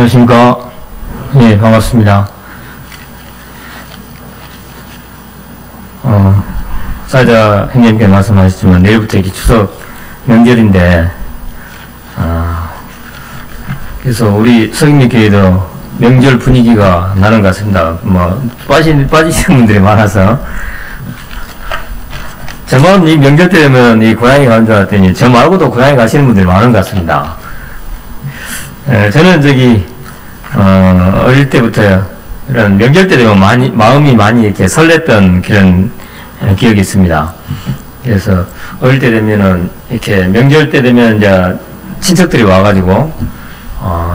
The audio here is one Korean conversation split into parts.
안녕하십니까. 예, 반갑습니다. 사자 형님께 말씀하셨지만 내일부터 이렇게 추석 명절인데, 그래서 우리 서익립교회도 명절 분위기가 나는 것 같습니다. 빠지시는 분들이 많아서. 저만 이 명절 때 되면 이 고향에 가는 줄 알았더니 저 말고도 고향에 가시는 분들이 많은 것 같습니다. 저는 어릴 때부터 이런 명절 때 되면 마음이 많이 이렇게 설렜던 그런 기억이 있습니다. 그래서 어릴 때 되면은 이렇게 명절 때 되면 이제 친척들이 와가지고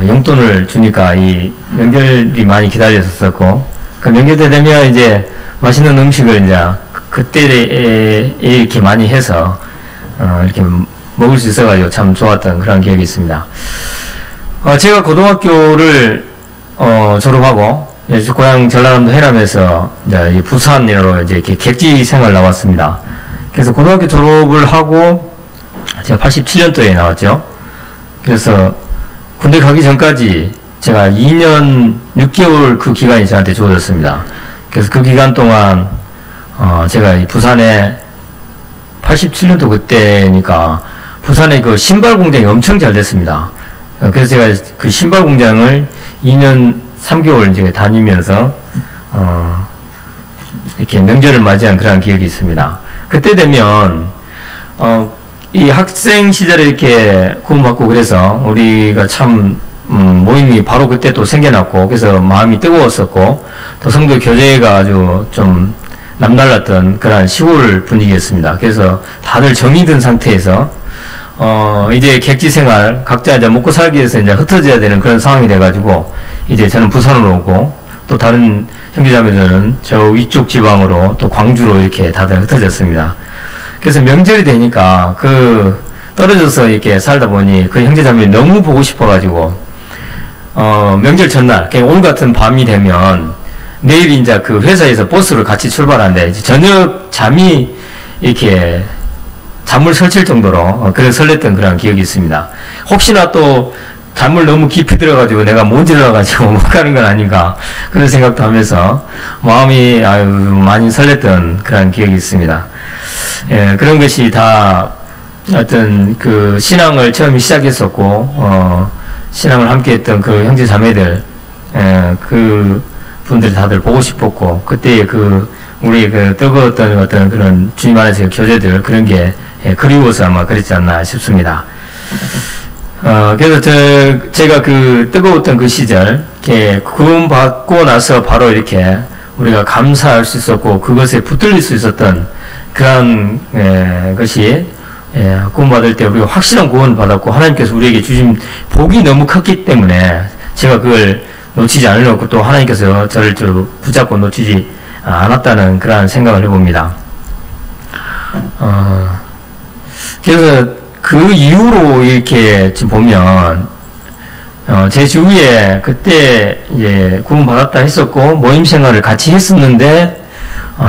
용돈을 주니까 이 명절이 많이 기다렸었고, 그 명절 때 되면 이제 맛있는 음식을 이제 그때 이렇게 많이 해서 이렇게 먹을 수 있어가지고 참 좋았던 그런 기억이 있습니다. 제가 고등학교를 졸업하고 고향 전라남도 해남에서 이제 부산으로 이제 이렇게 객지 생활 나왔습니다. 그래서 고등학교 졸업을 하고 제가 87년도에 나왔죠. 그래서 군대 가기 전까지 제가 2년 6개월 그 기간이 저한테 주어졌습니다. 그래서 그 기간 동안 제가 이 부산에 87년도 그때니까 부산에 그 신발 공장이 엄청 잘 됐습니다. 그래서 제가 그 신발 공장을 2년 3개월 이제 다니면서 이렇게 명절을 맞이한 그런 기억이 있습니다. 그때 되면 이 학생 시절에 이렇게 구원받고 그래서 우리가 참 모임이 바로 그때 또 생겨났고, 그래서 마음이 뜨거웠었고, 또 성도 교제가 아주 좀 남달랐던 그런 시골 분위기였습니다. 그래서 다들 정이 든 상태에서 이제 객지 생활, 각자 이제 먹고 살기 위해서 이제 흩어져야 되는 그런 상황이 돼가지고, 이제 저는 부산으로 오고, 또 다른 형제자매들은 저 위쪽 지방으로 또 광주로 이렇게 다들 흩어졌습니다. 그래서 명절이 되니까 떨어져서 이렇게 살다 보니 그 형제자매들이 너무 보고 싶어가지고, 명절 전날, 오늘 같은 밤이 되면 내일 이제 그 회사에서 버스를 같이 출발하는데, 저녁 잠이 이렇게 잠을 설칠 정도로 그래서 설렜던 그런 기억이 있습니다. 혹시나 또 잠을 너무 깊이 들어가지고 내가 못 일어나가지고 못 가는 건 아닌가 그런 생각도 하면서 마음이 많이 설렜던 그런 기억이 있습니다. 예, 그런 것이 다 어떤 그 신앙을 처음 시작했었고 신앙을 함께했던 그 형제 자매들, 그 분들이 다들 보고 싶었고, 그때 우리 뜨거웠던 어떤 그런 주님 안에서의 교제들, 그런 게 그리워서 아마 그랬지 않나 싶습니다. 그래서 제가 뜨거웠던 그 시절, 구원받고 나서 바로 이렇게 우리가 감사할 수 있었고, 그것에 붙들릴 수 있었던 그런 것이, 구원받을 때 우리가 확실한 구원을 받았고, 하나님께서 우리에게 주신 복이 너무 컸기 때문에 제가 그걸 놓치지 않으려고 또 하나님께서 저를 붙잡고 놓치지 않았다는 그런 생각을 해봅니다. 그래서 그 이후로 이렇게 지금 보면, 제 주위에 그때 이제 구원받았다 했었고, 모임 생활을 같이 했었는데,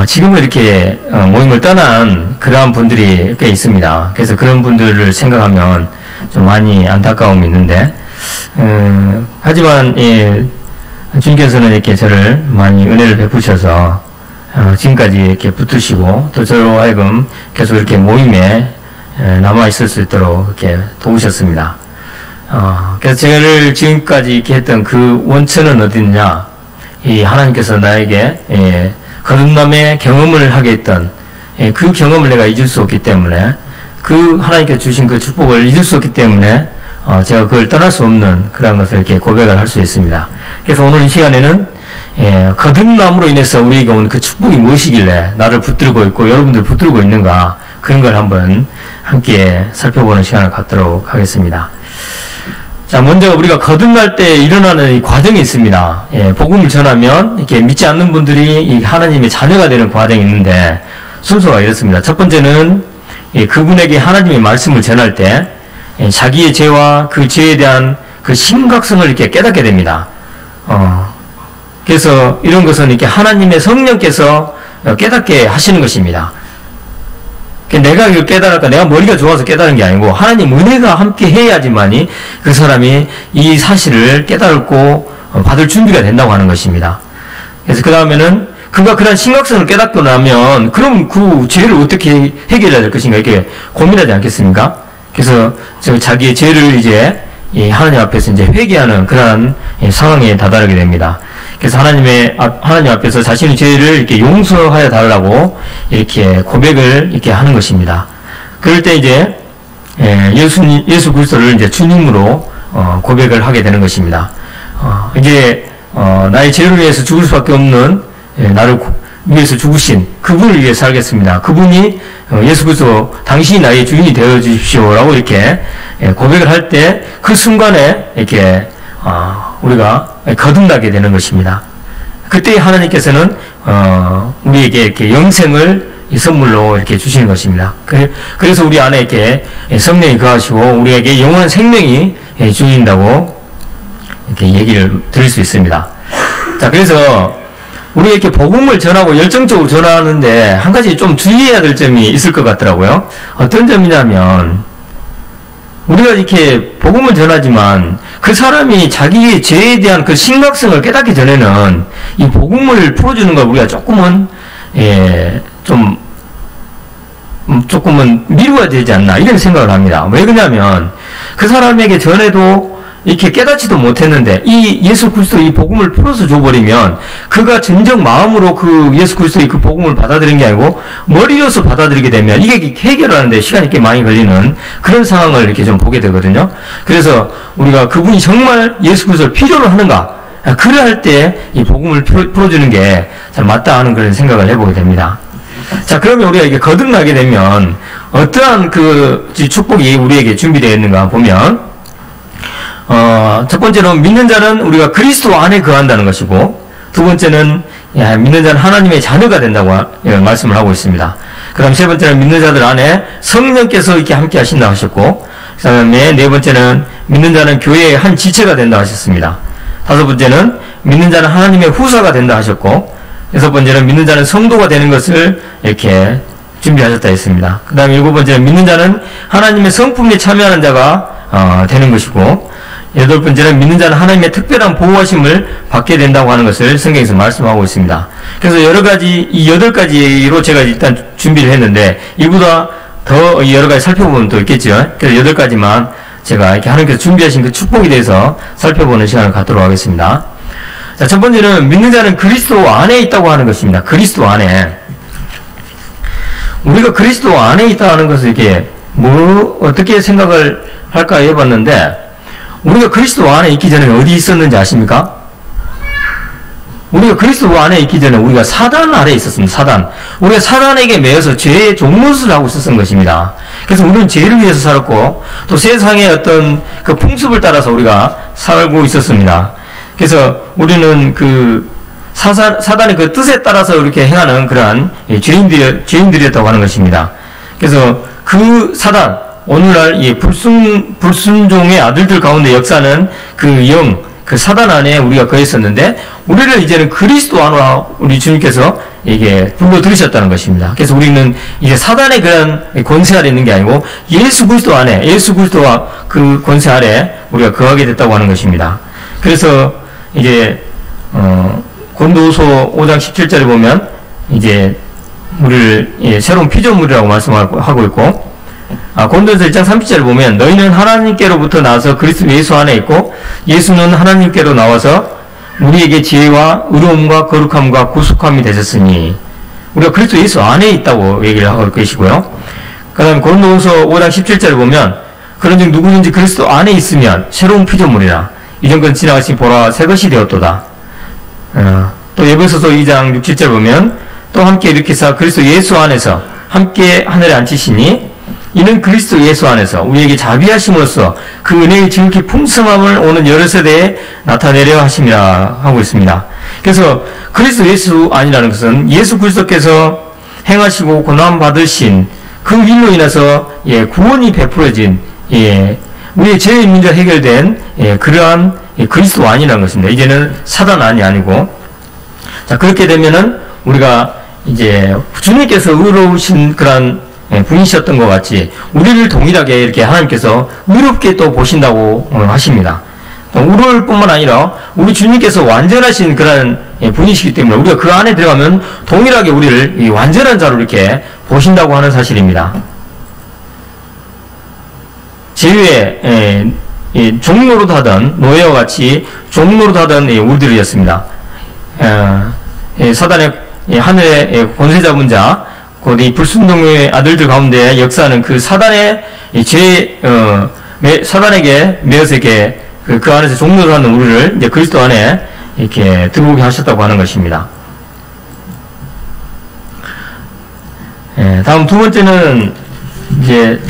지금은 이렇게 모임을 떠난 그러한 분들이 꽤 있습니다. 그래서 그런 분들을 생각하면 좀 많이 안타까움이 있는데, 하지만 주님께서는 이렇게 저를 많이 은혜를 베푸셔서 지금까지 이렇게 붙으시고, 또 저로 하여금 계속 이렇게 모임에 남아 있을 수 있도록 이렇게 도우셨습니다. 그래서 저를 지금까지 이렇게 했던 그 원천은 어딨냐? 이 하나님께서 나에게 거듭남의 경험을 하게 했던 그 경험을 내가 잊을 수 없기 때문에, 그 하나님께서 주신 그 축복을 잊을 수 없기 때문에 제가 그걸 떠날 수 없는 그런 것을 이렇게 고백을 할 수 있습니다. 그래서 오늘 이 시간에는 거듭남으로 인해서 우리에게 온 그 축복이 무엇이길래 나를 붙들고 있고 여러분들 붙들고 있는가, 그런 걸 한번 함께 살펴보는 시간을 갖도록 하겠습니다. 자, 먼저 우리가 거듭날 때 일어나는 이 과정이 있습니다. 복음을 전하면 이렇게 믿지 않는 분들이 이 하나님의 자녀가 되는 과정이 있는데, 순서가 이렇습니다. 첫 번째는 그분에게 하나님의 말씀을 전할 때 자기의 죄와 그 죄에 대한 그 심각성을 이렇게 깨닫게 됩니다. 그래서 이런 것은 이렇게 하나님의 성령께서 깨닫게 하시는 것입니다. 내가 이걸 깨달을까, 내가 머리가 좋아서 깨달은 게 아니고 하나님 은혜가 함께 해야지만이 그 사람이 이 사실을 깨달고 받을 준비가 된다고 하는 것입니다. 그래서 그 다음에는 그가 그런 심각성을 깨닫고 나면 그럼 그 죄를 어떻게 해결해야 될 것인가 이렇게 고민하지 않겠습니까? 그래서 자기의 죄를 이제 하나님 앞에서 이제 회개하는 그러한 상황에 다다르게 됩니다. 그래서 하나님 앞에서 자신의 죄를 이렇게 용서하여 달라고 이렇게 고백을 이렇게 하는 것입니다. 그럴 때 이제 예수 그리스도를 이제 주님으로 고백을 하게 되는 것입니다. 이제 나의 죄를 위해서 죽을 수밖에 없는 나를 위해서 죽으신 그분을 위해 살겠습니다. 그분이 예수 그리스도 당신이 나의 주인이 되어 주십시오라고 이렇게 고백을 할 때 그 순간에 이렇게 우리가 거듭나게 되는 것입니다. 그때 하나님께서는 우리에게 이렇게 영생을 선물로 이렇게 주시는 것입니다. 그래서 우리 안에 이렇게 성령이 거하시고 우리에게 영원한 생명이 주어진다고 이렇게 얘기를 들을 수 있습니다. 자, 그래서 우리가 이렇게 복음을 전하고 열정적으로 전하는데 한 가지 좀 주의해야 될 점이 있을 것 같더라고요. 어떤 점이냐면 우리가 이렇게 복음을 전하지만 그 사람이 자기의 죄에 대한 그 심각성을 깨닫기 전에는 이 복음을 풀어주는 걸 우리가 조금은 조금은 미루어야 되지 않나 이런 생각을 합니다. 왜 그러냐면 그 사람에게 전에도 이렇게 깨닫지도 못했는데 이 예수 그리스도의 이 복음을 풀어서 줘버리면 그가 진정 마음으로 그 예수 그리스도의 그 복음을 받아들인 게 아니고 머리로서 받아들이게 되면 이게 해결하는데 시간이 꽤 많이 걸리는 그런 상황을 이렇게 좀 보게 되거든요. 그래서 우리가 그분이 정말 예수 그리스도를 필요로 하는가, 그럴 때 이 복음을 풀어주는 게 잘 맞다 하는 그런 생각을 해보게 됩니다. 자, 그러면 우리가 이게 거듭나게 되면 어떠한 그 축복이 우리에게 준비되어 있는가 보면 첫 번째는 믿는 자는 우리가 그리스도 안에 거한다는 것이고, 두 번째는 믿는 자는 하나님의 자녀가 된다고 말씀을 하고 있습니다. 그 다음 세 번째는 믿는 자들 안에 성령께서 이렇게 함께 하신다고 하셨고, 그 다음에 네 번째는 믿는 자는 교회의 한 지체가 된다고 하셨습니다. 다섯 번째는 믿는 자는 하나님의 후사가 된다 하셨고, 여섯 번째는 믿는 자는 성도가 되는 것을 이렇게 준비하셨다 했습니다. 그 다음에 일곱 번째는 믿는 자는 하나님의 성품에 참여하는 자가 되는 것이고, 여덟 번째는 믿는 자는 하나님의 특별한 보호하심을 받게 된다고 하는 것을 성경에서 말씀하고 있습니다. 그래서 여러 가지, 이 8가지로 제가 일단 준비를 했는데, 이보다 더 여러 가지 살펴보면 또 있겠죠. 그래서 8가지만 제가 이렇게 하나님께서 준비하신 그 축복에 대해서 살펴보는 시간을 갖도록 하겠습니다. 자, 첫 번째는 믿는 자는 그리스도 안에 있다고 하는 것입니다. 그리스도 안에. 우리가 그리스도 안에 있다고 하는 것을 이렇게 어떻게 생각을 할까 해봤는데, 우리가 그리스도 안에 있기 전에 어디 있었는지 아십니까? 우리가 그리스도 안에 있기 전에 우리가 사단 아래에 있었습니다. 사단. 우리가 사단에게 매여서 죄의 종노릇을 하고 있었던 것입니다. 그래서 우리는 죄를 위해서 살았고, 또 세상의 어떤 그 풍습을 따라서 우리가 살고 있었습니다. 그래서 우리는 그 사단의 그 뜻에 따라서 이렇게 행하는 그러한 죄인들이었다고 하는 것입니다. 그래서 그 사단, 오늘날 이 불순종의 아들들 가운데 역사는 그 사단 안에 우리가 거했었는데, 우리를 이제는 그리스도 안으로 우리 주님께서 이게 불러들이셨다는 것입니다. 그래서 우리는 이제 사단의 그런 권세 아래 있는 게 아니고 예수 그리스도 안에, 예수 그리스도와 그 권세 아래 우리가 거하게 됐다고 하는 것입니다. 그래서 이제 고린도후서 5장 17절에 보면 이제 우리를 새로운 피조물이라고 말씀하고 있고, 고린도서 1장 30절을 보면 너희는 하나님께로부터 나와서 그리스도 예수 안에 있고 예수는 하나님께로 나와서 우리에게 지혜와 의로움과 거룩함과 구속함이 되셨으니, 우리가 그리스도 예수 안에 있다고 얘기를 하고 계시고요. 그 다음에 고린도서 5장 17절을 보면 그런즉 누구든지 그리스도 안에 있으면 새로운 피조물이라 이전 건 지나가시 보라 새 것이 되었도다. 또 에베소서 2장 6, 7절 보면 또 함께 일으키사 그리스도 예수 안에서 함께 하늘에 앉히시니 이는 그리스도 예수 안에서 우리에게 자비하심으로써 그 은혜의 지극히 풍성함을 오는 여러 세대에 나타내려 하심이라 하고 있습니다. 그래서 그리스도 예수 안이라는 것은 예수 그리스도께서 행하시고 고난 받으신 그 일로 인해서 구원이 베풀어진 우리의 죄의 문제가 해결된 그러한 그리스도 안이라는 것입니다. 이제는 사단 안이 아니고, 자, 그렇게 되면은 우리가 이제 주님께서 의로우신 그러한 분이셨던 것 같이 우리를 동일하게 이렇게 하나님께서 의롭게 또 보신다고 하십니다. 우리를 뿐만 아니라 우리 주님께서 완전하신 그런 분이시기 때문에 우리가 그 안에 들어가면 동일하게 우리를 이 완전한 자로 이렇게 보신다고 하는 사실입니다. 제위에 종노릇하던 노예와 같이 종노릇하던 우리들이었습니다. 사단의 하늘의 권세 잡은 자, 곧 이 불순종의 아들들 가운데 역사하는 그 사단의 사단에게 매어서 이렇게 그 안에서 종노릇하는 우리를 이제 그리스도 안에 이렇게 들어오게 하셨다고 하는 것입니다. 다음 두 번째는 이제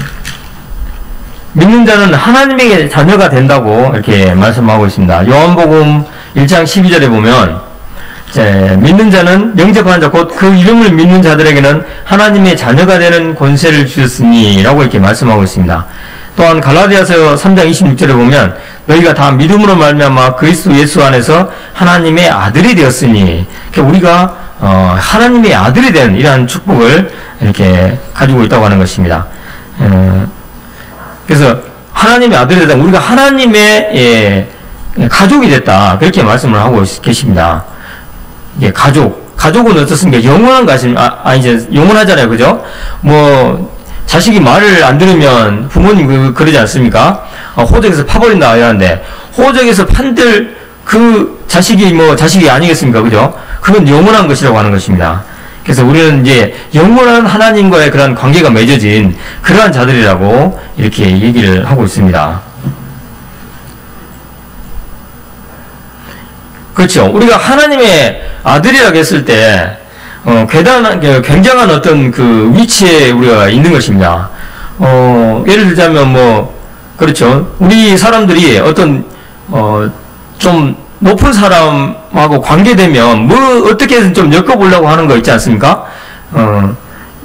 믿는 자는 하나님의 자녀가 된다고 이렇게 말씀하고 있습니다. 요한복음 1장 12절에 보면 믿는 자는 영접하는 자 곧 그 이름을 믿는 자들에게는 하나님의 자녀가 되는 권세를 주셨으니 라고 이렇게 말씀하고 있습니다. 또한 갈라디아서 3장 26절에 보면 너희가 다 믿음으로 말미암아 그리스도 예수 안에서 하나님의 아들이 되었으니 우리가 하나님의 아들이 된 이러한 축복을 이렇게 가지고 있다고 하는 것입니다. 그래서 하나님의 아들이 되다 우리가 하나님의 가족이 됐다 그렇게 말씀을 하고 계십니다. 이게 가족은 어떻습니까? 영원한 것이 이제 영원하잖아요, 그죠? 자식이 말을 안 들으면 부모님 그러지 않습니까? 호적에서 파버린다 이러는데 호적에서 판들 그 자식이 자식이 아니겠습니까, 그죠? 그건 영원한 것이라고 하는 것입니다. 그래서 우리는 이제 영원한 하나님과의 그런 관계가 맺어진 그러한 자들이라고 이렇게 얘기를 하고 있습니다. 그렇죠. 우리가 하나님의 아들이라고 했을 때 굉장한 어떤 그 위치에 우리가 있는 것입니다. 예를 들자면 그렇죠. 우리 사람들이 어떤 좀 높은 사람하고 관계되면 어떻게든 좀 엮어보려고 하는 거 있지 않습니까?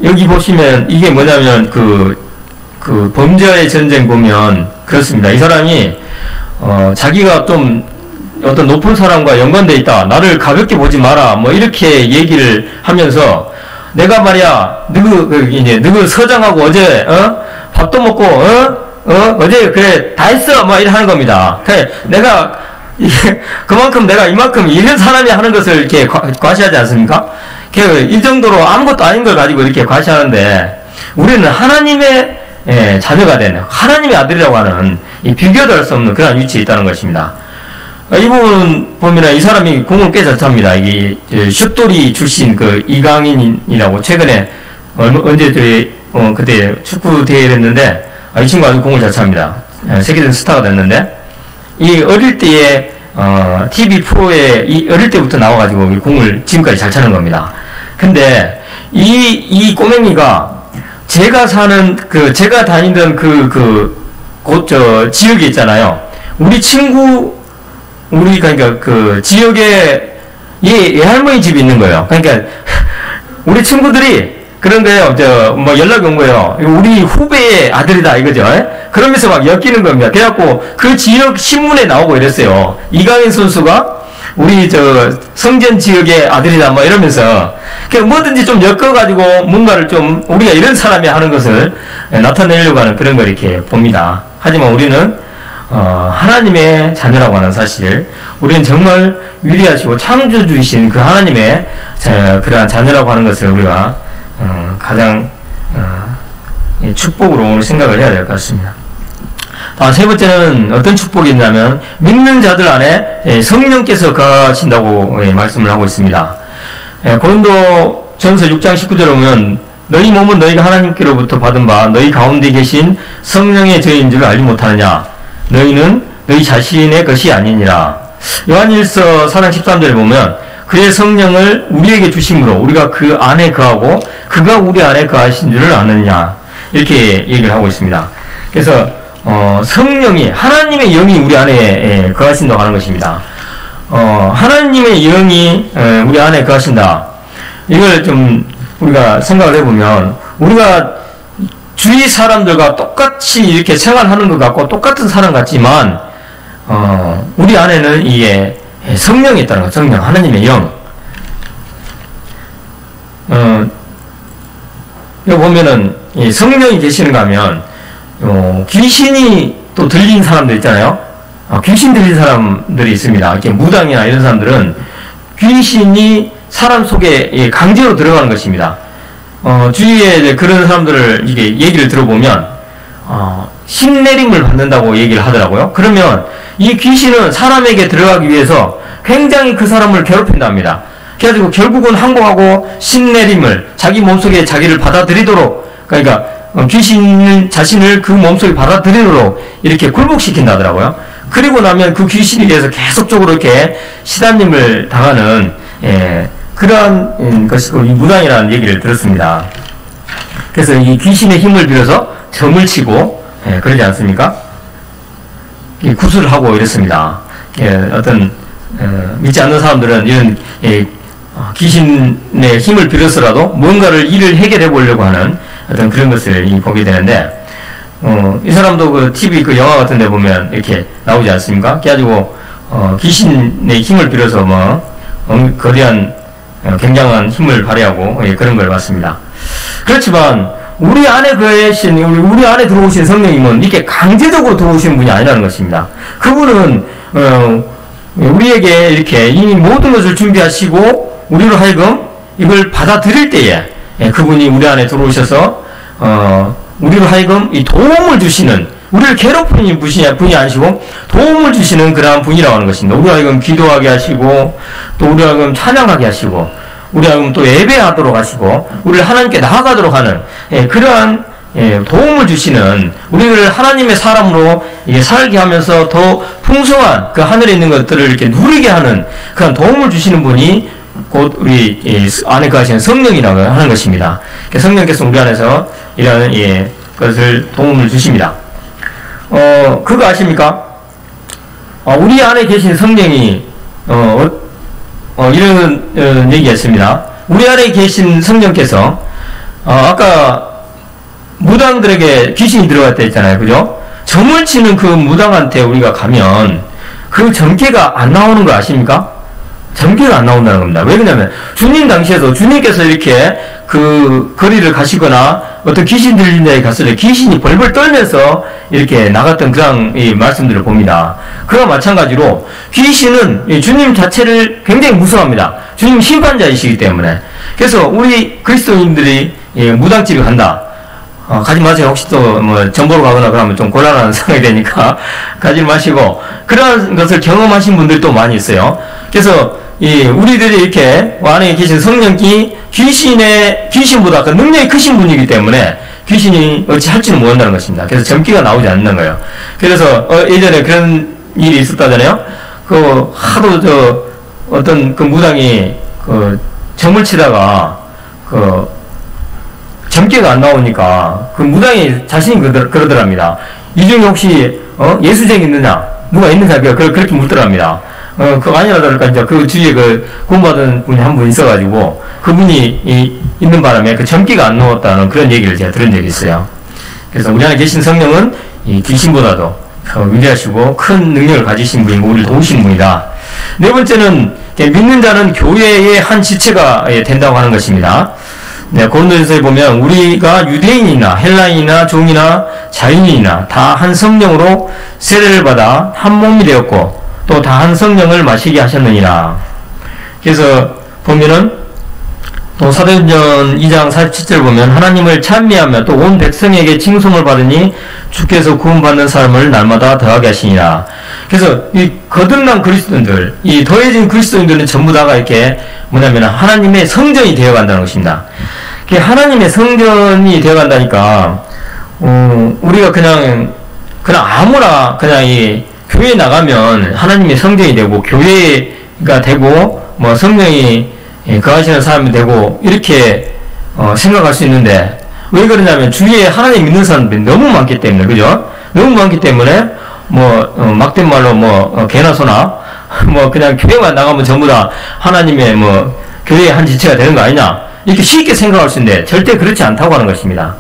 여기 보시면 이게 뭐냐면 그 범죄의 전쟁 보면 그렇습니다. 이 사람이 자기가 좀 어떤 높은 사람과 연관되어 있다. 나를 가볍게 보지 마라. 이렇게 얘기를 하면서 내가 말이야 너그 서장하고 어제 밥도 먹고 어제 그래 다 했어 이렇게 하는 겁니다. 그래 내가 그만큼 내가 이만큼 이런 사람이 하는 것을 이렇게 과시하지 않습니까? 이 정도로 아무것도 아닌 걸 가지고 이렇게 과시하는데 우리는 하나님의 자녀가 되는 하나님의 아들이라고 하는 이 비교도 할 수 없는 그런 위치에 있다는 것입니다. 이 부분 보면 이 사람이 공을 꽤 잘 찹니다. 이 슛돌이 출신 그 이강인이라고 최근에 언제 그때 축구 대회를 했는데 이 친구 아주 공을 잘 찹니다. 세계적인 스타가 됐는데 이 어릴 때에 TV 프로에 어릴 때부터 나와가지고 공을 지금까지 잘 차는 겁니다. 근데 이 꼬맹이가 제가 다니던 지역에 있잖아요. 그러니까 그 지역에 얘 할머니 집이 있는 거예요. 그러니까 우리 친구들이 그런 거예요. 연락이 온 거예요. 우리 후배의 아들이다 이거죠. 그러면서 막 엮이는 겁니다. 그래갖고 그 지역 신문에 나오고 이랬어요. 이강인 선수가 우리 성전 지역의 아들이다 이러면서 그냥 뭐든지 좀 엮어가지고 뭔가를 좀 우리가 이런 사람이 하는 것을 나타내려고 하는 그런 걸 이렇게 봅니다. 하지만 우리는 하나님의 자녀라고 하는 사실, 우리는 정말 위대하시고 창조주이신 그 하나님의 그러한 자녀라고 하는 것을 우리가 가장 축복으로 생각을 해야 될 것 같습니다. 세 번째는 어떤 축복이 있냐면 믿는 자들 안에 성령께서 거하신다고 말씀을 하고 있습니다. 고린도 전서 6장 19절에 보면 너희 몸은 너희가 하나님께로부터 받은 바 너희 가운데 계신 성령의 저희인 줄 알지 못하느냐. 너희는 너희 자신의 것이 아니니라. 요한일서 4장 13절에 보면 그의 성령을 우리에게 주심으로 우리가 그 안에 거하고 그가 우리 안에 거하신 줄을 아느냐. 이렇게 얘기를 하고 있습니다. 그래서 성령이 하나님의 영이 우리 안에 거하신다고 하는 것입니다. 하나님의 영이 우리 안에 거하신다. 이걸 좀 우리가 생각을 해보면 우리가 주위 사람들과 똑같이 이렇게 생활하는 것 같고 똑같은 사람 같지만 우리 안에는 이게 성령이 있다는 것, 성령, 하나님의 영. 여기 보면은 이 성령이 계시는가 하면 귀신이 또 들린 사람들 있잖아요. 귀신 들린 사람들이 있습니다. 이렇게 무당이나 이런 사람들은 귀신이 사람 속에 강제로 들어가는 것입니다. 주위에 그런 사람들을 이게 얘기를 들어보면 신내림을 받는다고 얘기를 하더라고요. 그러면 이 귀신은 사람에게 들어가기 위해서 굉장히 그 사람을 괴롭힌답니다. 그래가지고 결국은 항복하고 신내림을 자기 몸속에 자기를 받아들이도록, 그러니까 귀신 자신을 그 몸속에 받아들이도록 이렇게 굴복시킨다 하더라고요. 그리고 나면 그 귀신에 대해서 계속적으로 이렇게 시달림을 당하는 그러한 것이 이 무당이라는 얘기를 들었습니다. 그래서 이 귀신의 힘을 빌어서 점을 치고 그러지 않습니까? 구술을 하고 이랬습니다. 어떤 믿지 않는 사람들은 이런 귀신의 힘을 빌어서라도 뭔가를 일을 해결해 보려고 하는 어떤 그런 것을 보게 되는데, 이 사람도 그 TV 그 영화 같은 데 보면 이렇게 나오지 않습니까? 그래가지고 귀신의 힘을 빌어서 거대한 굉장한 힘을 발휘하고 그런 걸 봤습니다. 그렇지만 우리 안에 계신, 우리 안에 들어오신 성령님은 이렇게 강제적으로 들어오시는 분이 아니라는 것입니다. 그분은 우리에게 이렇게 이 모든 것을 준비하시고 우리로 하여금 이걸 받아들일 때에 그분이 우리 안에 들어오셔서 우리로 하여금 이 도움을 주시는, 우리를 괴롭히는 분이 아니시고 도움을 주시는 그러한 분이라고 하는 것입니다. 우리로 하여금 기도하게 하시고, 또 우리로 하여금 찬양하게 하시고, 우리로 하여금 또 예배하도록 하시고, 우리를 하나님께 나아가도록 하는 그러한 도움을 주시는, 우리를 하나님의 사람으로 살게 하면서 더 풍성한 그 하늘에 있는 것들을 이렇게 누리게 하는 그런 도움을 주시는 분이 곧 우리 안에 거하시는 성령이라고 하는 것입니다. 성령께서 우리 안에서 이런 것을 도움을 주십니다. 그거 아십니까? 우리 안에 계신 성령이 이런 얘기였습니다. 우리 안에 계신 성령께서 아까 무당들에게 귀신이 들어갔다 했잖아요. 그죠? 점을 치는 그 무당한테 우리가 가면 그 점괘가 안 나오는 거 아십니까? 점괘가 안 나온다는 겁니다. 왜 그러냐면 주님 당시에도 주님께서 이렇게 그 거리를 가시거나 어떤 귀신 들린 데에 갔을 때 귀신이 벌벌 떨면서 이렇게 나갔던 그런 이 말씀들을 봅니다. 그와 마찬가지로 귀신은 주님 자체를 굉장히 무서워합니다. 주님 심판자이시기 때문에. 그래서 우리 그리스도인들이 무당집에 간다. 가지 마세요. 혹시 또 전보로 가거나 그러면 좀 곤란한 상황이 되니까 가지 마시고, 그런 것을 경험하신 분들도 많이 있어요. 그래서 우리들이 이렇게 안에 계신 성령이 귀신보다 그 능력이 크신 분이기 때문에 귀신이 어찌 할지는 모른다는 것입니다. 그래서 점괘가 나오지 않는 거예요. 그래서 예전에 그런 일이 있었다잖아요. 하도 어떤 그 무당이 점을 치다가 점괘가 안 나오니까 그 무당이 자신이 그러더랍니다. 이 중에 혹시 예수쟁이 있느냐? 누가 있느냐? 그렇게 묻더랍니다. 그거 아니라니까 이제 그 주위에 구원받은 분이 한 분 있어가지고 그분이 있는 바람에 그 점괘가 안 나왔다는 그런 얘기를 제가 들은 적이 있어요. 그래서 우리 안에 계신 성령은 이 귀신보다도 위대하시고 큰 능력을 가지신 분이고 우리를 도우시는 분이다. 네 번째는 믿는 자는 교회의 한 지체가 된다고 하는 것입니다. 네, 고린도전서에 보면 우리가 유대인이나 헬라인이나 종이나 자유인이나 다 한 성령으로 세례를 받아 한 몸이 되었고 또 다 한 성령을 마시게 하셨느니라. 그래서 보면은 또 사도행전 2장 47절 보면 하나님을 찬미하며 또 온 백성에게 칭송을 받으니 주께서 구원받는 사람을 날마다 더하게 하시니라. 그래서 이 거듭난 그리스도인들, 이 더해진 그리스도인들은 전부 다가 이렇게 뭐냐면 하나님의 성전이 되어간다는 것입니다. 하나님의 성전이 되어간다니까 우리가 그냥 아무나 그냥 이 교회에 나가면 하나님의 성전이 되고 교회가 되고 성령이 거하시는 사람이 되고 이렇게 생각할 수 있는데, 왜 그러냐면 주위에 하나님 믿는 사람들이 너무 많기 때문에, 그죠? 너무 많기 때문에 막된 말로 개나 소나 그냥 교회만 나가면 전부 다 하나님의 교회의 한 지체가 되는 거 아니냐, 이렇게 쉽게 생각할 수 있는데 절대 그렇지 않다고 하는 것입니다.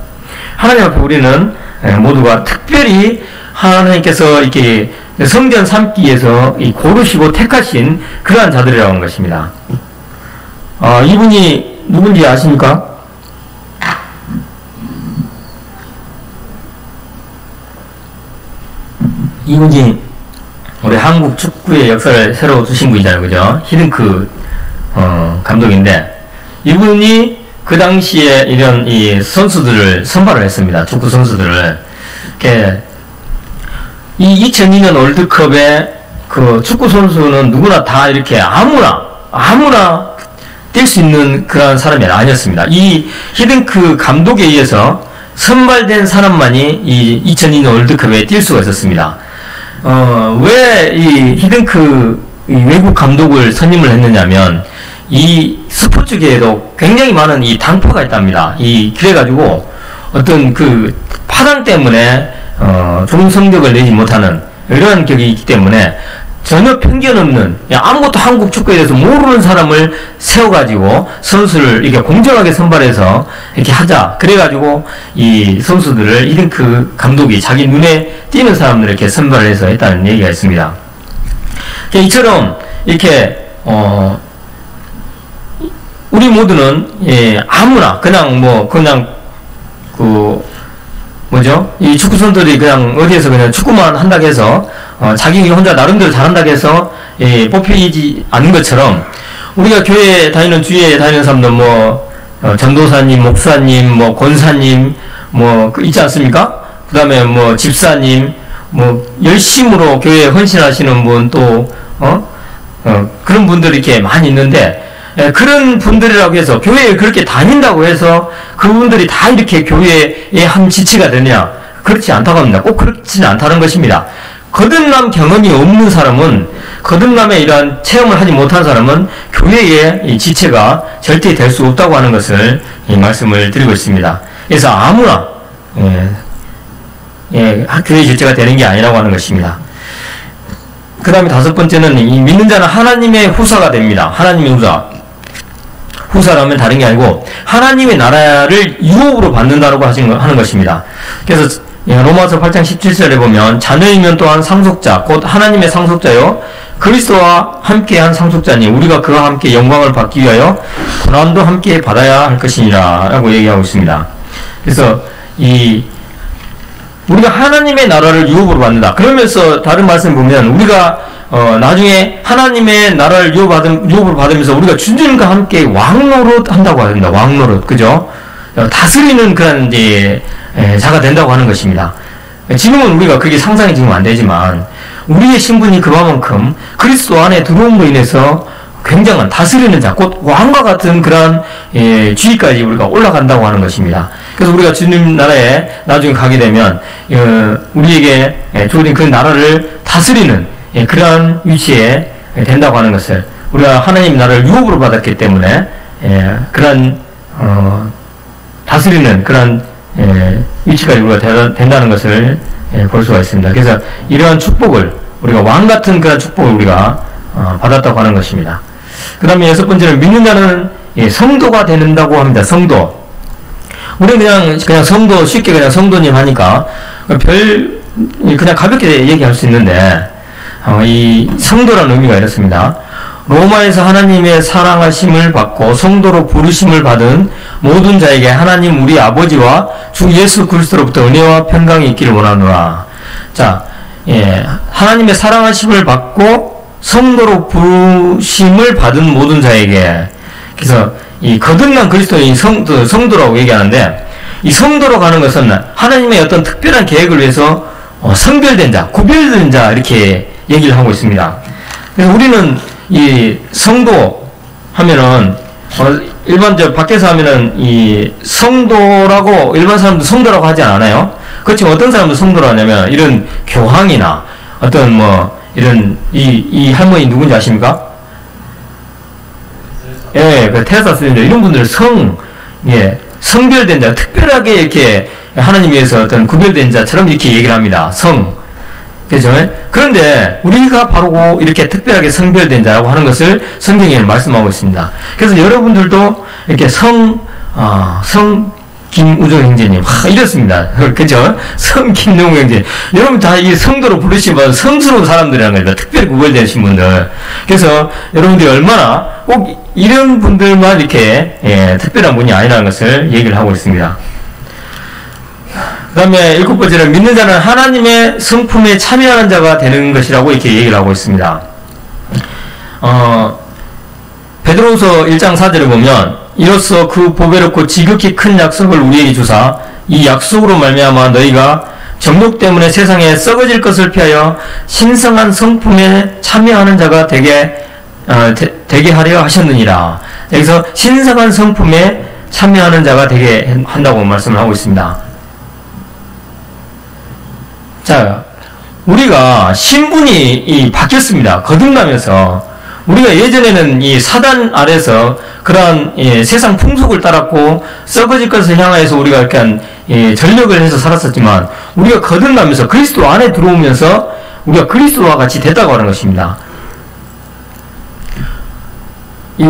하나님 앞에 우리는 모두가 특별히 하나님께서 이렇게 성전 삼기 위해서 고르시고 택하신 그러한 자들이라고 하는 것입니다. 이분이 누군지 아십니까? 이분이 우리 한국 축구의 역사를 새로 두신 분이잖아요. 그죠? 히딩크, 감독인데, 이분이 그 당시에 이런 이 선수들을 선발을 했습니다. 축구 선수들을. 이렇게, 이 2002년 월드컵에 그 축구 선수는 누구나 다 이렇게 아무나 뛸 수 있는 그런 사람이 아니었습니다. 이 히딩크 감독에 의해서 선발된 사람만이 이 2002년 월드컵에 뛸 수가 있었습니다. 왜 이 히딩크 이 외국 감독을 선임을 했느냐면, 이 스포츠계에도 굉장히 많은 이 당파가 있답니다. 그래가지고 어떤 그 파당 때문에, 좋은 성적을 내지 못하는 이러한 격이 있기 때문에 전혀 편견 없는, 아무것도 한국 축구에 대해서 모르는 사람을 세워가지고 선수를 이렇게 공정하게 선발해서 이렇게 하자. 그래가지고 이 선수들을 히딩크 감독이 자기 눈에 띄는 사람들을 이렇게 선발을 해서 했다는 얘기가 있습니다. 이처럼 이렇게, 우리 모두는, 아무나, 이 축구 선수들이 그냥 어디에서 그냥 축구만 한다고 해서, 자기 혼자 나름대로 잘한다고 해서, 뽑히지 않는 것처럼, 우리가 교회 다니는, 주위에 다니는 사람들, 전도사님, 목사님, 권사님, 있지 않습니까? 그 다음에 집사님, 열심으로 교회에 헌신하시는 분, 또, 그런 분들이 이렇게 많이 있는데, 그런 분들이라고 해서, 교회에 그렇게 다닌다고 해서, 그분들이 다 이렇게 교회의 한 지체가 되냐? 그렇지 않다고 합니다. 꼭 그렇지는 않다는 것입니다. 거듭남 경험이 없는 사람은, 거듭남의 이러한 체험을 하지 못한 사람은, 교회의 이 지체가 절대 될 수 없다고 하는 것을, 말씀을 드리고 있습니다. 그래서 아무나, 교회의 지체가 되는 게 아니라고 하는 것입니다. 그 다음에 다섯 번째는, 이 믿는 자는 하나님의 후사가 됩니다. 하나님의 후사. 후사라면 다른 게 아니고 하나님의 나라를 유업으로 받는다라고 하는 것입니다. 그래서 로마서 8장 17절에 보면 자녀이면 또한 상속자 곧 하나님의 상속자요 그리스도와 함께한 상속자니 우리가 그와 함께 영광을 받기 위하여 고난도 함께 받아야 할 것이니라 라고 얘기하고 있습니다. 그래서 우리가 하나님의 나라를 유업으로 받는다. 그러면서 다른 말씀 보면 우리가 나중에 하나님의 나라를 유업으로 받으면서 우리가 주님과 함께 왕노릇 한다고 합니다. 왕노릇. 그죠? 다스리는 그런, 자가 된다고 하는 것입니다. 지금은 우리가 그게 상상이 지금 안 되지만, 우리의 신분이 그만큼 그리스도 안에 들어옴으로 인해서 굉장한 다스리는 자, 곧 왕과 같은 그런, 지위까지 우리가 올라간다고 하는 것입니다. 그래서 우리가 주님 나라에 나중에 가게 되면, 우리에게 주어진 그 나라를 다스리는 그러한 위치에 된다고 하는 것을 우리가 하나님 나라를 유업으로 받았기 때문에 그런 다스리는 그런 위치까지 우리가 된다는 것을 볼 수가 있습니다. 그래서 이러한 축복을 우리가 왕 같은 그런 축복을 우리가 받았다고 하는 것입니다. 그 다음에 여섯 번째는 믿는 자는 성도가 된다고 합니다. 성도. 우리는 그냥 성도 쉽게 그냥 성도님 하니까 그냥 가볍게 얘기할 수 있는데 이 성도라는 의미가 이렇습니다. 로마에서 하나님의 사랑하심을 받고 성도로 부르심을 받은 모든 자에게 하나님 우리 아버지와 주 예수 그리스도로부터 은혜와 평강이 있기를 원하노라. 자, 하나님의 사랑하심을 받고 성도로 부르심을 받은 모든 자에게. 그래서 이 거듭난 그리스도인 성도라고 얘기하는데, 이 성도로 가는 것은 하나님의 어떤 특별한 계획을 위해서 선별된 자, 구별된 자 이렇게 얘기를 하고 있습니다. 그래서 우리는 이 성도 하면은 일반적 밖에서 하면은 이 성도라고 일반 사람도 성도라고 하지 않아요. 그렇지만 어떤 사람도 성도로 하냐면 이런 교황이나 어떤 이런 이 할머니 누군지 아십니까? 그 테레사 스님들 이런 분들 성별된 자, 특별하게 이렇게 하나님 위해서 어떤 구별된 자처럼 이렇게 얘기를 합니다. 그죠? 그런데 우리가 바로 이렇게 특별하게 성별된 자라고 하는 것을 성경에 말씀하고 있습니다. 그래서 여러분들도 이렇게 김우정 형제님, 이렇습니다. 그죠? 김동우 형제. 여러분 다 이 성도로 부르시면 성스러운 사람들이라는 겁니다. 특별히 구별되신 분들. 그래서 여러분들이 얼마나 꼭 이런 분들만 이렇게, 특별한 분이 아니라는 것을 얘기를 하고 있습니다. 그 다음에 7번째는 믿는 자는 하나님의 성품에 참여하는 자가 되는 것이라고 이렇게 얘기를 하고 있습니다. 베드로후서 1장 4절을 보면 이로써 그 보배롭고 지극히 큰 약속을 우리에게 주사 이 약속으로 말미암아 너희가 정욕 때문에 세상에 썩어질 것을 피하여 신성한 성품에 참여하는 자가 되게 하려 하셨느니라. 여기서 신성한 성품에 참여하는 자가 되게 한다고 말씀을 하고 있습니다. 자, 우리가 신분이 바뀌었습니다. 거듭나면서 우리가 예전에는 이 사단 아래서 그러한 세상 풍속을 따랐고 썩어질 것을 향하여서 우리가 이렇게 전력을 해서 살았었지만 우리가 거듭나면서 그리스도 안에 들어오면서 우리가 그리스도와 같이 됐다고 하는 것입니다. 이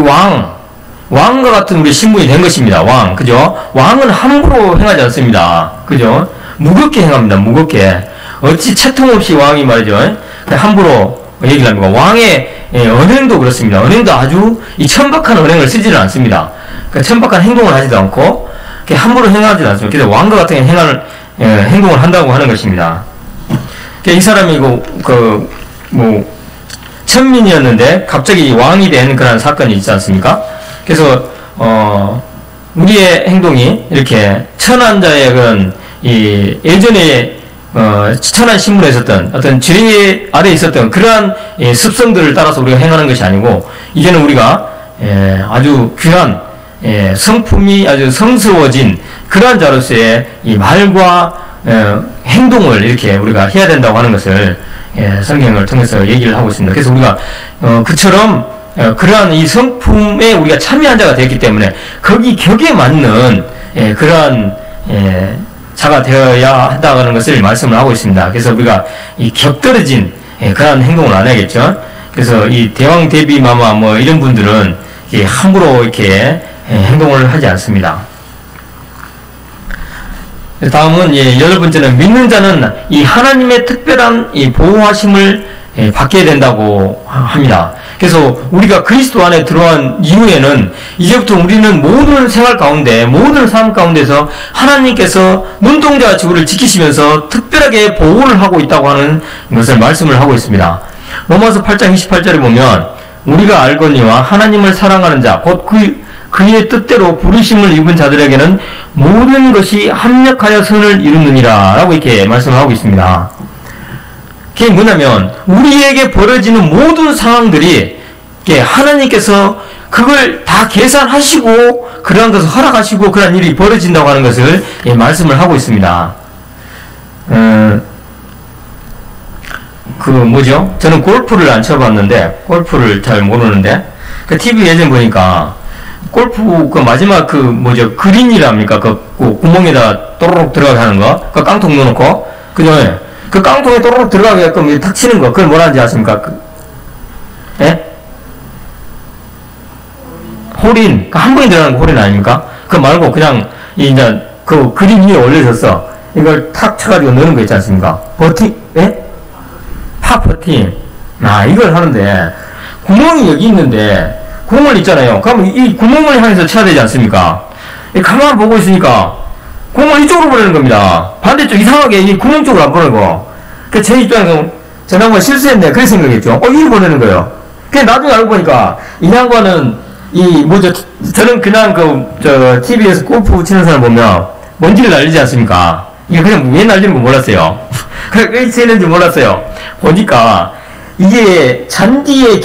왕과 같은 우리 신분이 된 것입니다. 왕, 그죠? 왕은 함부로 행하지 않습니다. 그죠? 무겁게 행합니다. 무겁게. 어찌 채통 없이 왕이 말이죠. 함부로 얘기를 합니다. 왕의 언행도 그렇습니다. 언행도 아주 이 천박한 언행을 쓰지는 않습니다. 그러니까 천박한 행동을 하지도 않고 함부로 행하지 않습니다. 그래서 왕과 같은 행동을 한다고 하는 것입니다. 그러니까 이 사람이 천민이었는데 갑자기 왕이 된 그런 사건이 있지 않습니까? 그래서 우리의 행동이 이렇게 천한 자의 그런 예전에 천한 신분에 있었던 어떤 죄 아래에 있었던 그러한 습성들을 따라서 우리가 행하는 것이 아니고 이제는 우리가 아주 귀한 성품이 아주 성스러워진 그러한 자로서의 이 말과 행동을 이렇게 우리가 해야 된다고 하는 것을 성경을 통해서 얘기를 하고 있습니다. 그래서 우리가 그처럼 그러한 이 성품에 우리가 참여한 자가 되었기 때문에 거기 격에 맞는 그러한 자가 되어야 한다는 것을 말씀을 하고 있습니다. 그래서 우리가 이 격떨어진 그러한 행동을 안 해야겠죠. 그래서 이 대왕 대비 마마 뭐 이런 분들은 함부로 이렇게 행동을 하지 않습니다. 다음은 8번째는 믿는 자는 이 하나님의 특별한 이 보호하심을 받게 된다고 합니다. 그래서 우리가 그리스도 안에 들어간 이후에는 이제부터 우리는 모든 생활 가운데 모든 삶 가운데서 하나님께서 눈동자같이 우리를 지키시면서 특별하게 보호를 하고 있다고 하는 것을 말씀을 하고 있습니다. 로마서 8장 28절에 보면 우리가 알거니와 하나님을 사랑하는 자 곧 그의 뜻대로 부르심을 입은 자들에게는 모든 것이 합력하여 선을 이루느니라 라고 이렇게 말씀을 하고 있습니다. 그게 뭐냐면 우리에게 벌어지는 모든 상황들이 하나님께서 그걸 다 계산하시고 그러한 것을 허락하시고 그런 일이 벌어진다고 하는 것을 말씀을 하고 있습니다. 저는 골프를 안 쳐봤는데 골프를 잘 모르는데 TV 예전 보니까 골프 마지막 그린이랍니까? 구멍에다 또르륵 들어가게 하는 거, 깡통 넣어놓고 그죠? 그 깡통에 또르륵 들어가게끔 탁 치는 거, 그걸 뭐라 하는지 아십니까? 홀인, 한 번에 들어가는 거 홀인 아닙니까? 그거 말고 그냥 그 그린 위에 올려졌어. 이걸 탁 쳐가지고 넣는 거 있지 않습니까? 버팅, 파-버팅. 이걸 하는데 구멍이 여기 있는데 구멍을 있잖아요. 그러면 이 구멍을 향해서 쳐야 되지 않습니까? 가만 보고 있으니까 구멍을 이쪽으로 보내는 겁니다. 반대쪽 이상하게 이 구멍 쪽으로 안 보내고. 제 입장에서 제가 한번 실수했네. 그렇게 생각했죠. 이리 보내는 거예요. 나중에 알고 보니까 이 양반은 저는 그냥 TV에서 골프 치는 사람 보면 먼지를 날리지 않습니까? 이게 그냥 왜 날리는 거 몰랐어요. 왜 치는지 몰랐어요. 보니까 이게 잔디의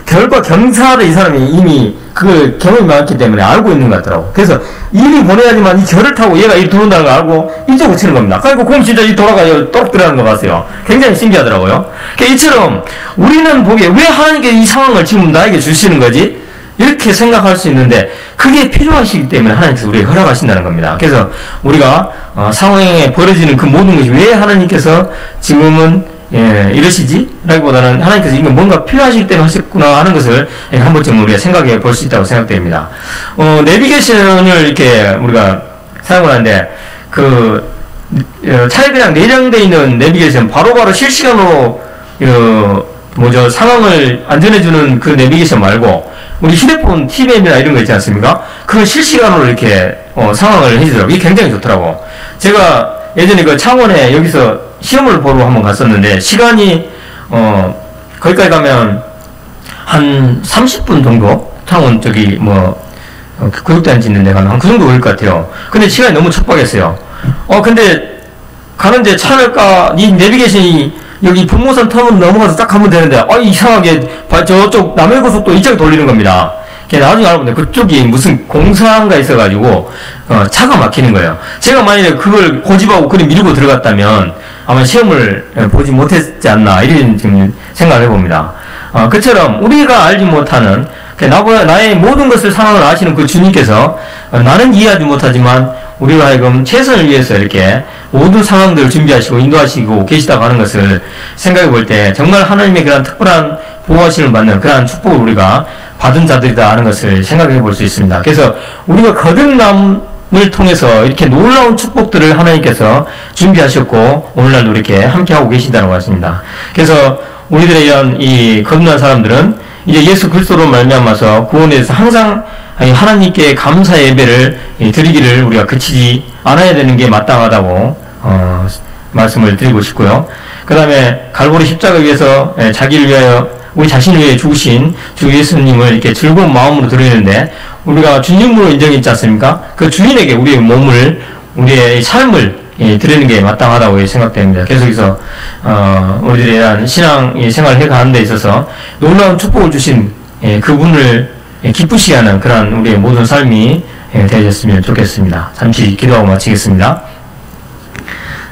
결과 경사를 이 사람이 이미 그 경험이 많기 때문에 알고 있는 것 같더라고. 그래서 이리 보내야지만 이 결을 타고 얘가 이리 들어온다는 걸 알고 이쪽으로 치는 겁니다. 그리고 공 진짜 이 돌아가요. 똑 들어가는 거 봤어요. 굉장히 신기하더라고요. 이처럼 우리는 보기에 왜 하나님께 이 상황을 지금 나에게 주시는 거지? 이렇게 생각할 수 있는데 그게 필요하시기 때문에 하나님께서 우리에게 허락하신다는 겁니다. 그래서 우리가 상황에 벌어지는 그 모든 것이 왜 하나님께서 지금은 이러시지? 라기보다는 하나님께서 이건 뭔가 필요하시기 때문에 하셨구나 하는 것을 한 번쯤 우리가 생각해 볼 수 있다고 생각됩니다. 내비게이션을 이렇게 우리가 사용을 하는데 차에 그냥 내장되어 있는 내비게이션 바로바로 실시간으로 상황을 안전해주는 그 내비게이션 말고 우리 휴대폰 TVM이나 이런 거 있지 않습니까? 그걸 실시간으로 이렇게 상황을 해주더라고요. 이게 굉장히 좋더라고. 제가 예전에 그 창원에 여기서 시험을 보러 한번 갔었는데, 시간이, 거기까지 가면 한 30분 정도? 창원 저기, 교육단지 있는 데 가면 한 그 정도 걸릴 것 같아요. 근데 시간이 너무 촉박했어요. 근데, 가는데 차를까, 이 내비게이션이 여기 분모선 터널 넘어가서 딱 가면 되는데, 이상하게, 저쪽 남해고속도 이쪽에 돌리는 겁니다. 나중에 알아보는데 그쪽이 무슨 공사가 있어가지고 차가 막히는 거예요. 제가 만약에 그걸 고집하고 그리 밀고 들어갔다면 아마 시험을 보지 못했지 않나 이런 지금 생각을 해봅니다. 그처럼 우리가 알지 못하는 나의 모든 것을 상황을 아시는 그 주님께서 나는 이해하지 못하지만 우리가 하여금 최선을 위해서 이렇게 모든 상황들을 준비하시고 인도하시고 계시다고 하는 것을 생각해 볼 때 정말 하나님의 그런 특별한 보호하심을 받는 그러한 축복을 우리가 받은 자들이다 하는 것을 생각해 볼 수 있습니다. 그래서 우리가 거듭남을 통해서 이렇게 놀라운 축복들을 하나님께서 준비하셨고 오늘날도 이렇게 함께하고 계신다는 것 같습니다. 그래서 우리들의 이런 이 거듭난 사람들은 이제 예수 그리스도로 말미암아서 구원에 대해서 항상 하나님께 감사의 예배를 드리기를 우리가 그치지 않아야 되는 게 마땅하다고 말씀을 드리고 싶고요. 그 다음에 갈보리 십자가 위에서 자기를 위하여 우리 자신을 위해 죽으신 주 예수님을 이렇게 즐거운 마음으로 드리는데 우리가 주님으로 인정했지 않습니까? 그 주인에게 우리의 몸을, 우리의 삶을 드리는 게 마땅하다고 생각됩니다. 계속해서 우리들에 대한 신앙 생활을 해가는 데 있어서 놀라운 축복을 주신 그분을 기쁘시게 하는 그런 우리의 모든 삶이 되셨으면 좋겠습니다. 잠시 기도하고 마치겠습니다.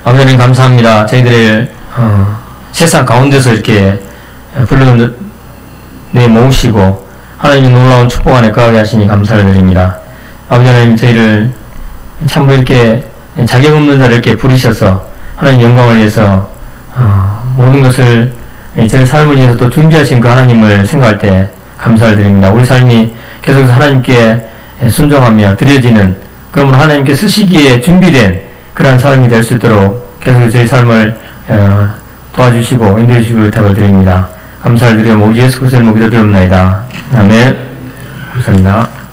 아버지 하나님 감사합니다. 저희들을 세상 가운데서 이렇게 모으시고 하나님의 놀라운 축복 안에 거하게 하시니 감사를 드립니다. 아버지 하나님 저희를 참으로 이렇게 자격 없는 자를 이렇게 부르셔서 하나님 영광을 위해서 모든 것을 저희 삶을 위해서 또 준비하신 그 하나님을 생각할 때 감사를 드립니다. 우리 삶이 계속해서 하나님께 순종하며 드려지는, 그러므로 하나님께 쓰시기에 준비된 그러한 삶이 될 수 있도록 계속해서 저희 삶을 도와주시고 인도해 주시고 부탁을 드립니다. 감사를 드려 모두 예수 그리스도의 이름으로 기도드리옵나이다. 아멘. 감사합니다.